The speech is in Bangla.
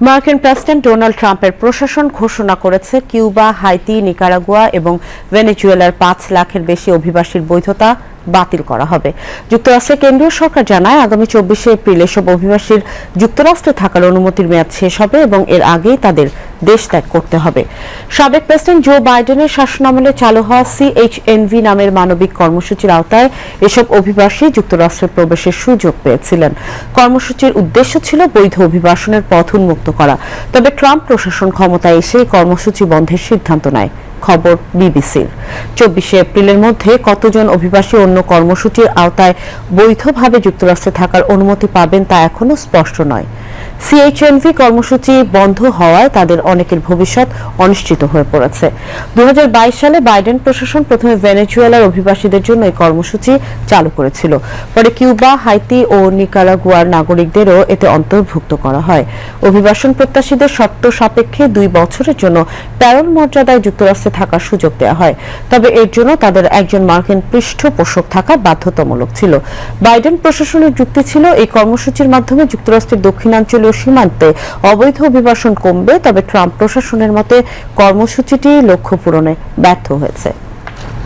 মার্কিন প্রেসিডেন্ট ডোনাল্ড ট্রাম্পের প্রশাসন ঘোষণা করেছে কিউবা, হাইতি, নিকারাগুয়া এবং ভেনেজুয়েলার 5 লাখের বেশি অভিবাসীর বৈধতা বাতিল করা হবে। যুক্তরাষ্ট্রের কেন্দ্রীয় সরকার জানায়, আগামী 24শে এপ্রিল এসব অভিবাসীর যুক্তরাষ্ট্রে থাকার অনুমতির মেয়াদ শেষ হবে এবং এর আগেই তাদের দেশ ত্যাগ করতে হবে। সাবেক প্রেসিডেন্ট জো বাইডেনের শাসনামলে চালু হওয়া CHNV নামের মানবিক কর্মসূচির আওতায় এসব অভিবাসী যুক্তরাষ্ট্রে প্রবেশের সুযোগ পেয়েছিলেন। কর্মসূচির উদ্দেশ্য ছিল বৈধ অভিবাসনের পথ উন্মুক্ত করা। তবে ট্রাম্প প্রশাসন ক্ষমতায় এসে এই কর্মসূচি বন্ধের সিদ্ধান্ত নেয়। খবর বিবিসির। 24শে এপ্রিলের মধ্যে কতজন অভিবাসী অন্য কর্মসূচির আওতায় বৈধভাবে যুক্তরাষ্ট্রে থাকার অনুমতি পাবেন তা এখনো স্পষ্ট নয়। CHNV কর্মসূচি বন্ধ হওয়ায় তাদের অনেকের ভবিষ্যৎ অনিশ্চিত হয়ে পড়েছে। 2022 সালে বাইডেন প্রশাসন প্রথমে ভেনেজুয়েলার অভিবাসীদের জন্য এই কর্মসূচি চালু করেছিল। পরে কিউবা, হাইতি ও নিকারাগুয়ার নাগরিকদেরও এতে অন্তর্ভুক্ত করা হয়। অভিবাসন প্রত্যাশীদের শর্ত সাপেক্ষে 2 বছরের জন্য প্যারোল মর্যাদায় যুক্তরাষ্ট্রে থাকার সুযোগ দেওয়া হয়। তবে এর জন্য তাদের একজন মার্কিন পৃষ্ঠপোষক থাকা বাধ্যতামূলক ছিল। বাইডেন প্রশাসনের যুক্তি ছিল, এই কর্মসূচির মাধ্যমে যুক্তরাষ্ট্রের দক্ষিণাঞ্চলীয় সীমান্তে অবৈধ অভিবাসন কমবে। তবে ট্রাম্প প্রশাসনের মতে কর্মসূচিটি লক্ষ্য পূরণে ব্যর্থ হয়েছে।